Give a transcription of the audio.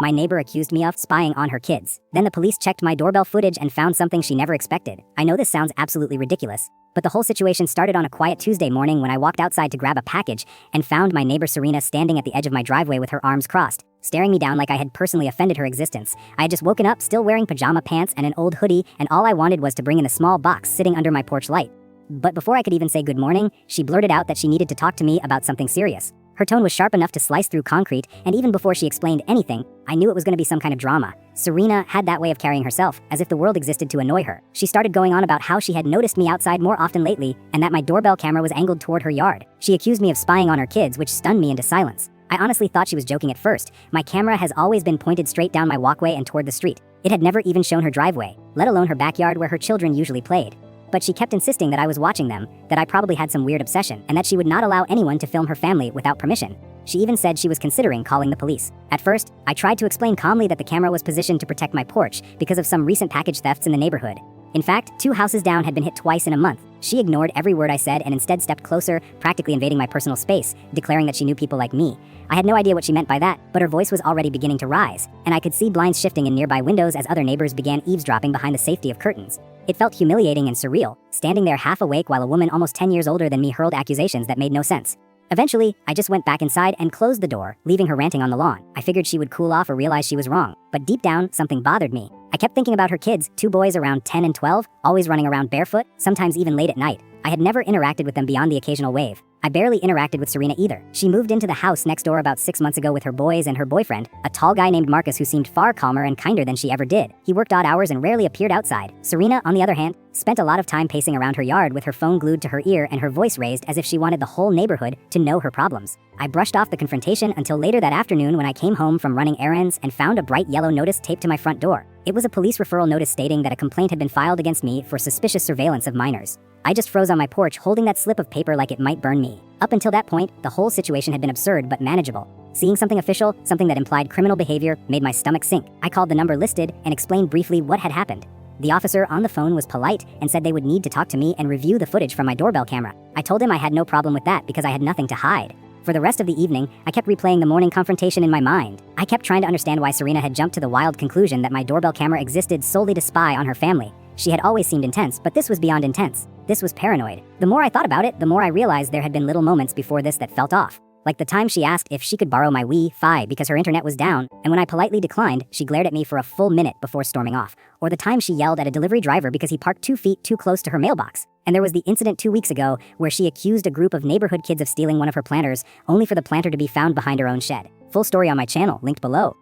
My neighbor accused me of spying on her kids. Then the police checked my doorbell footage and found something she never expected. I know this sounds absolutely ridiculous, but the whole situation started on a quiet Tuesday morning when I walked outside to grab a package and found my neighbor Serena standing at the edge of my driveway with her arms crossed, staring me down like I had personally offended her existence. I had just woken up, still wearing pajama pants and an old hoodie, and all I wanted was to bring in a small box sitting under my porch light. But before I could even say good morning, she blurted out that she needed to talk to me about something serious. Her tone was sharp enough to slice through concrete, and even before she explained anything, I knew it was going to be some kind of drama. Serena had that way of carrying herself, as if the world existed to annoy her. She started going on about how she had noticed me outside more often lately, and that my doorbell camera was angled toward her yard. She accused me of spying on her kids, which stunned me into silence. I honestly thought she was joking at first. My camera has always been pointed straight down my walkway and toward the street. It had never even shown her driveway, let alone her backyard where her children usually played. But she kept insisting that I was watching them, that I probably had some weird obsession, and that she would not allow anyone to film her family without permission. She even said she was considering calling the police. At first, I tried to explain calmly that the camera was positioned to protect my porch because of some recent package thefts in the neighborhood. In fact, 2 houses down had been hit twice in a month. She ignored every word I said and instead stepped closer, practically invading my personal space, declaring that she knew people like me. I had no idea what she meant by that, but her voice was already beginning to rise, and I could see blinds shifting in nearby windows as other neighbors began eavesdropping behind the safety of curtains. It felt humiliating and surreal, standing there half awake while a woman almost 10 years older than me hurled accusations that made no sense. Eventually, I just went back inside and closed the door, leaving her ranting on the lawn. I figured she would cool off or realize she was wrong, but deep down, something bothered me. I kept thinking about her kids, 2 boys around 10 and 12, always running around barefoot, sometimes even late at night. I had never interacted with them beyond the occasional wave. I barely interacted with Serena either. She moved into the house next door about 6 months ago with her boys and her boyfriend, a tall guy named Marcus who seemed far calmer and kinder than she ever did. He worked odd hours and rarely appeared outside. Serena, on the other hand, spent a lot of time pacing around her yard with her phone glued to her ear and her voice raised as if she wanted the whole neighborhood to know her problems. I brushed off the confrontation until later that afternoon when I came home from running errands and found a bright yellow notice taped to my front door. It was a police referral notice stating that a complaint had been filed against me for suspicious surveillance of minors. I just froze on my porch holding that slip of paper like it might burn me. Up until that point, the whole situation had been absurd but manageable. Seeing something official, something that implied criminal behavior, made my stomach sink. I called the number listed and explained briefly what had happened. The officer on the phone was polite and said they would need to talk to me and review the footage from my doorbell camera. I told him I had no problem with that because I had nothing to hide. For the rest of the evening, I kept replaying the morning confrontation in my mind. I kept trying to understand why Serena had jumped to the wild conclusion that my doorbell camera existed solely to spy on her family. She had always seemed intense, but this was beyond intense. This was paranoid. The more I thought about it, the more I realized there had been little moments before this that felt off. Like the time she asked if she could borrow my Wi-Fi because her internet was down, and when I politely declined, she glared at me for a full minute before storming off. Or the time she yelled at a delivery driver because he parked 2 feet too close to her mailbox. And there was the incident 2 weeks ago where she accused a group of neighborhood kids of stealing one of her planters, only for the planter to be found behind her own shed. Full story on my channel, linked below.